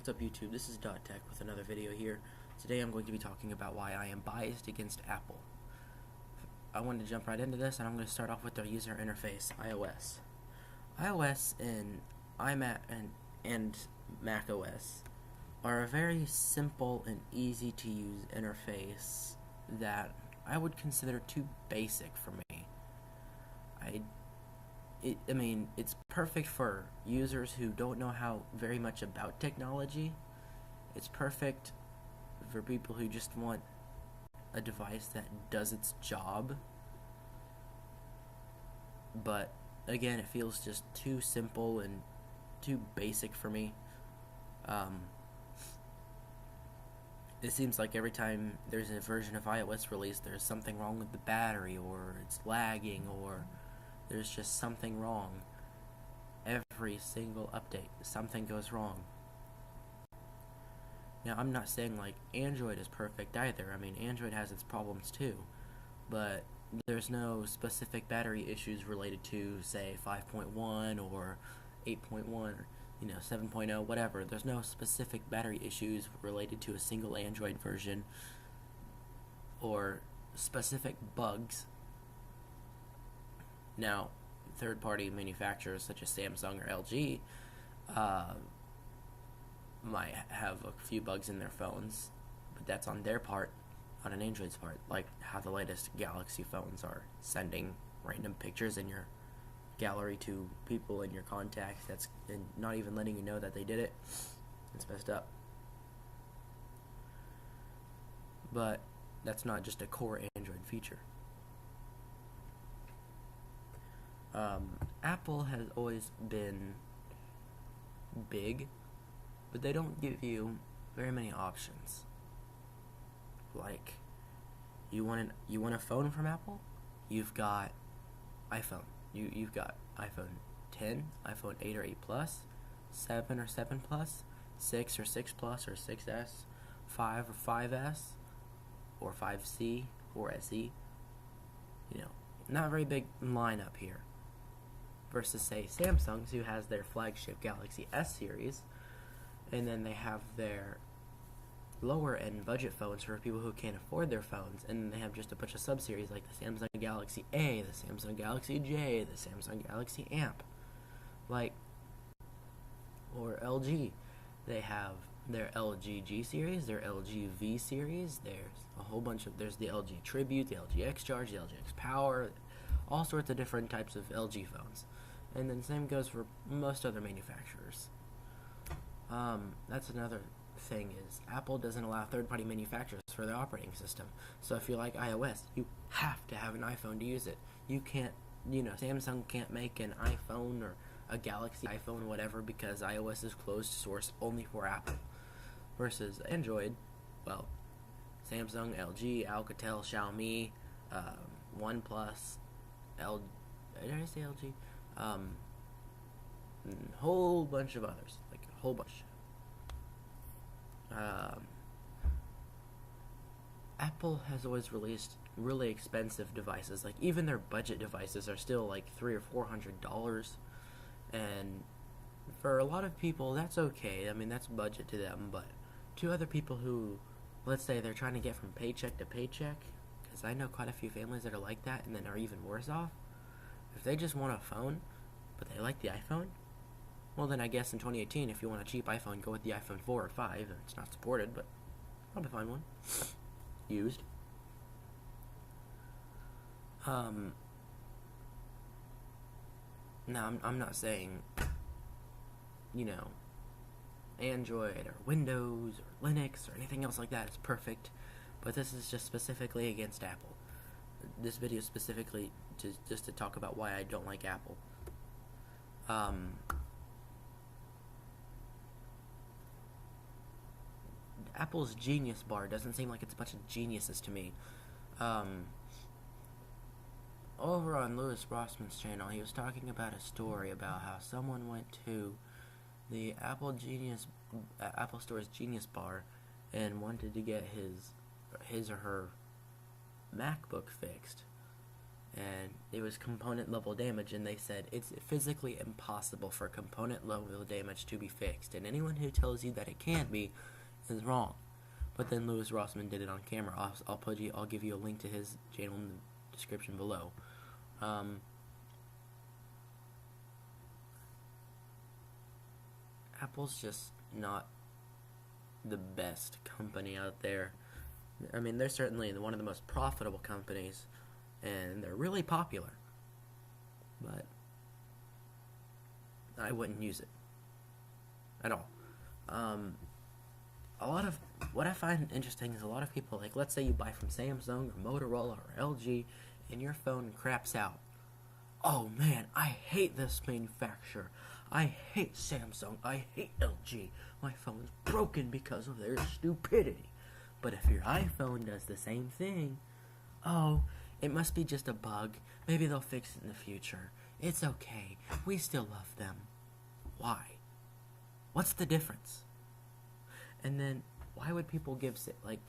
What's up YouTube, this is Tech with another video here. Today I'm going to be talking about why I am biased against Apple. I wanted to jump right into this, and I'm going to start off with their user interface, iOS. iOS and iMac and Mac OS are a very simple and easy to use interface that I would consider too basic for me. It's perfect for users who don't know how very much about technology. It's perfect for people who just want a device that does its job. But again, it feels just too simple and too basic for me. It seems like every time there's a version of iOS released, there's something wrong with the battery, or it's lagging, or there's just something wrong. Every single update, something goes wrong. Now, I'm not saying like Android is perfect either. I mean, Android has its problems too, but there's no specific battery issues related to, say, 5.1 or 8.1 or 7.0, whatever. There's no specific battery issues related to a single Android version or specific bugs. Now, third-party manufacturers such as Samsung or LG might have a few bugs in their phones, but that's on their part, on an Android's part, like how the latest Galaxy phones are sending random pictures in your gallery to people in your contacts and not even letting you know that they did it. It's messed up. But that's not just a core Android feature. Apple has always been big, but they don't give you very many options. Like, you want a phone from Apple? You've got iPhone. You've got iPhone 10, iPhone 8 or 8 Plus, 7 or 7 Plus, 6 or 6 Plus or 6S, 5 or 5S, or 5C or SE. Not a very big lineup here. Versus, say, Samsung, who has their flagship Galaxy S series, and then they have their lower-end budget phones for people who can't afford their phones, and then they have just a bunch of sub-series like the Samsung Galaxy A, the Samsung Galaxy J, the Samsung Galaxy Amp, or LG. They have their LG G series, their LG V series. There's a whole bunch of. There's the LG Tribute, the LG X Charge, the LG X Power, all sorts of different types of LG phones. And then same goes for most other manufacturers. That's another thing, is Apple doesn't allow third-party manufacturers for their operating system. So if you like iOS, you have to have an iPhone to use it. You can't, Samsung can't make an iPhone or a Galaxy iPhone, whatever, because iOS is closed source only for Apple. Versus Android, well, Samsung, LG, Alcatel, Xiaomi, OnePlus, did I say LG? Whole bunch of others, like a whole bunch. Apple has always released really expensive devices. Like, even their budget devices are still like $300 or $400, and for a lot of people that's okay. I mean, that's budget to them. But to other people who, let's say, they're trying to get from paycheck to paycheck, because I know quite a few families that are like that and then are even worse off. If they just want a phone but they like the iPhone, well, then I guess in 2018, if you want a cheap iPhone, go with the iPhone 4 or 5. It's not supported, but probably find one used. Now, I'm not saying, Android or Windows or Linux or anything else like that is perfect, but this is just specifically against Apple. This video is specifically just to talk about why I don't like Apple. Apple's Genius Bar doesn't seem like it's a bunch of geniuses to me. Over on Louis Rossman's channel, he was talking about a story about how someone went to the Apple Store's Genius Bar and wanted to get his or her MacBook fixed. and it was component level damage, and they said it's physically impossible for component level damage to be fixed, and anyone who tells you that it can be is wrong. But then Louis Rossmann did it on camera. I'll give you a link to his channel in the description below. Apple's just not the best company out there. I mean, they're certainly one of the most profitable companies, and they're really popular, but I wouldn't use it at all. A lot of what I find interesting is a lot of people, like, let's say you buy from Samsung or Motorola or LG and your phone craps out. Oh man, I hate this manufacturer. I hate Samsung. I hate LG. My phone's broken because of their stupidity. But if your iPhone does the same thing, oh, it must be just a bug. Maybe they'll fix it in the future. It's okay. We still love them. Why? What's the difference? And then, why would people give, like,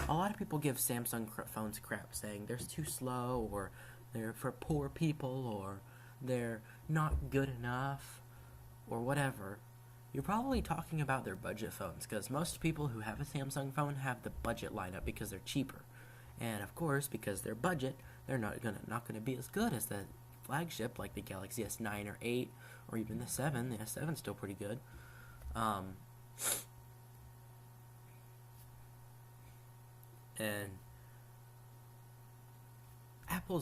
a lot of people give Samsung phones crap, saying they're too slow, or they're for poor people, or they're not good enough, or whatever. You're probably talking about their budget phones, because most people who have a Samsung phone have the budget lineup because they're cheaper. And of course, because they're budget, they're not gonna be as good as the flagship, like the Galaxy S9 or 8, or even the 7. The S7's still pretty good. And Apple,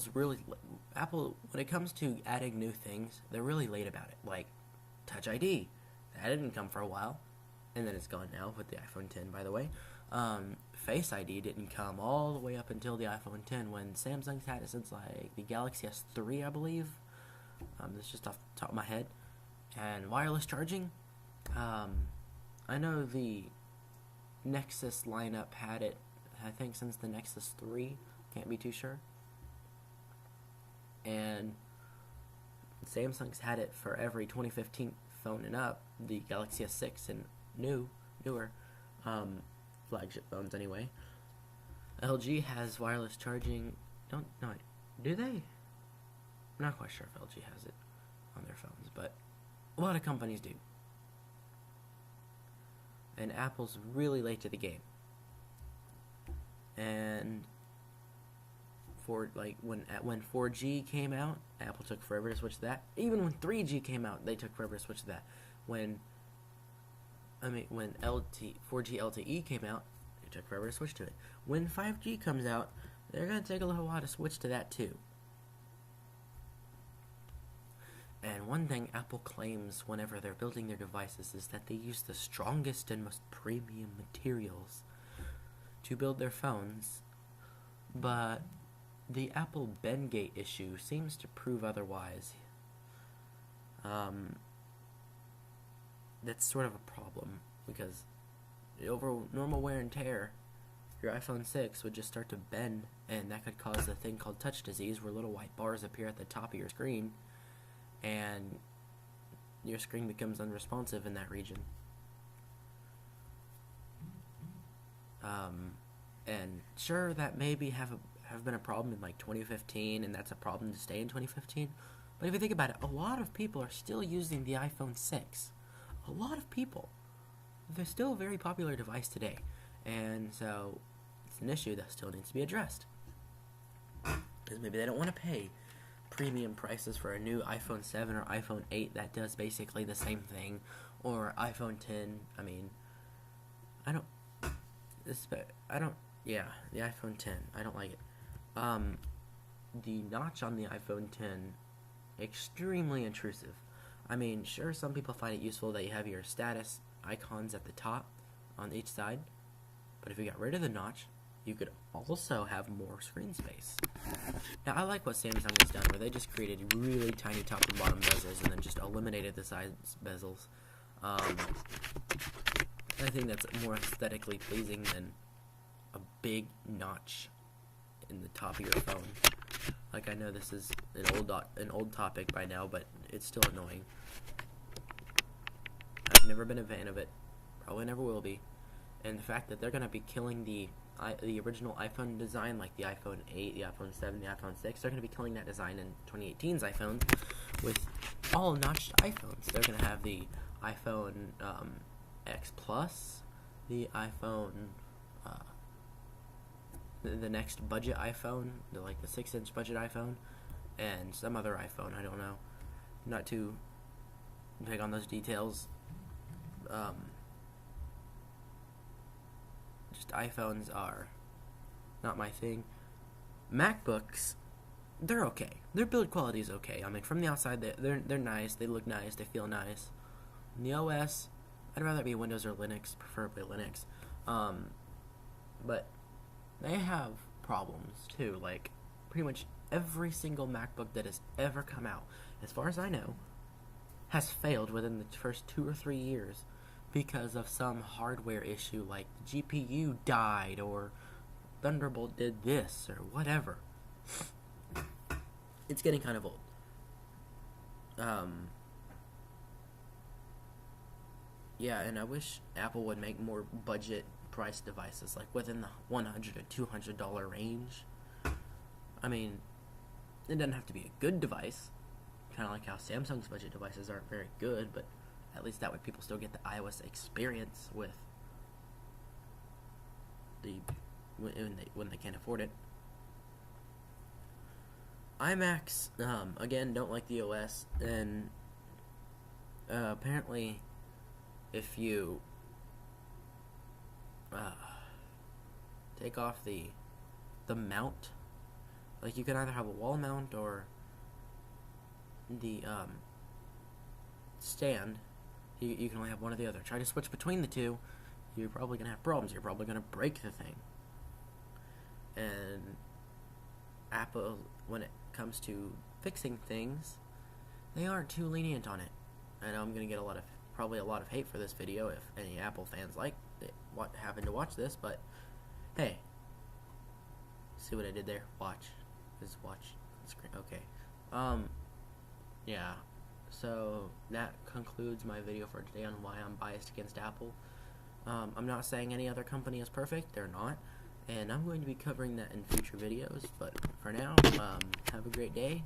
when it comes to adding new things, they're really late about it. Like Touch ID, that didn't come for a while, and then it's gone now with the iPhone 10, by the way. Face ID didn't come all the way up until the iPhone 10, when Samsung's had it since like the Galaxy S3, I believe. That's just off the top of my head. And wireless charging, I know the Nexus lineup had it, I think, since the Nexus 3. Can't be too sure. And Samsung's had it for every 2015 phone and up, the Galaxy S6 and newer flagship phones anyway. LG has wireless charging. Do they? I'm not quite sure if LG has it on their phones, but a lot of companies do. And Apple's really late to the game. And when 4G came out, Apple took forever to switch to that. Even when 3G came out, they took forever to switch to that. When 4G LTE came out, they took forever to switch to it. When 5G comes out, they're going to take a little while to switch to that too. And one thing Apple claims whenever they're building their devices is that they use the strongest and most premium materials to build their phones, but the Apple Bendgate issue seems to prove otherwise. That's sort of a problem, because over normal wear and tear, your iPhone 6 would just start to bend, and that could cause a thing called touch disease, where little white bars appear at the top of your screen, and your screen becomes unresponsive in that region. And sure, that maybe have been a problem in like 2015, and that's a problem to stay in 2015. But if you think about it, a lot of people are still using the iPhone 6. A lot of people. They're still a very popular device today, and so it's an issue that still needs to be addressed. Because maybe they don't want to pay premium prices for a new iPhone 7 or iPhone 8 that does basically the same thing, or iPhone 10. The iPhone 10, I don't like it. The notch on the iPhone 10, extremely intrusive. I mean, sure, some people find it useful that you have your status icons at the top on each side, but if you got rid of the notch, you could also have more screen space. Now, I like what Samsung has done, where they just created really tiny top and bottom bezels and then just eliminated the side bezels. I think that's more aesthetically pleasing than a big notch in the top of your phone. Like, I know this is an old topic by now, but it's still annoying. I've never been a fan of it. Probably never will be. and the fact that they're going to be killing the original iPhone design, like the iPhone 8, the iPhone 7, the iPhone 6, they're going to be killing that design in 2018's iPhones with all notched iPhones. They're going to have the iPhone X Plus, the iPhone, the next budget iPhone, like the 6-inch budget iPhone, and some other iPhone, I don't know. Not too big on those details. Just iPhones are not my thing. MacBooks, they're okay. Their build quality is okay. I mean, from the outside, they're nice. They look nice. They feel nice. And the OS, I'd rather it be Windows or Linux, preferably Linux. But they have problems too. Like, pretty much every single MacBook that has ever come out, as far as I know, has failed within the first 2 or 3 years because of some hardware issue, like the GPU died or Thunderbolt did this or whatever. It's getting kind of old. Yeah, and I wish Apple would make more budget price devices, like within the $100 to $200 range. I mean, it doesn't have to be a good device, kind of like how Samsung's budget devices aren't very good, but at least that way people still get the iOS experience with the when they can't afford it. iMacs, again, don't like the OS, and apparently if you take off the mount, like you can either have a wall mount or the stand. You can only have one or the other. Try to switch between the two, you're probably going to have problems. You're probably going to break the thing. And Apple, when it comes to fixing things, they aren't too lenient on it. I know I'm going to get probably a lot of hate for this video if any Apple fans like it, happen to watch this, but hey, see what I did there? Watch. Just watch the screen. Okay. Yeah. So that concludes my video for today on why I'm biased against Apple. I'm not saying any other company is perfect. They're not. And I'm going to be covering that in future videos. But for now, have a great day.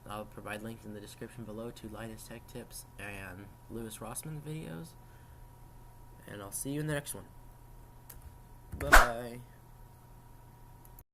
I'll provide links in the description below to Linus Tech Tips and Louis Rossman's videos. And I'll see you in the next one. Bye-bye.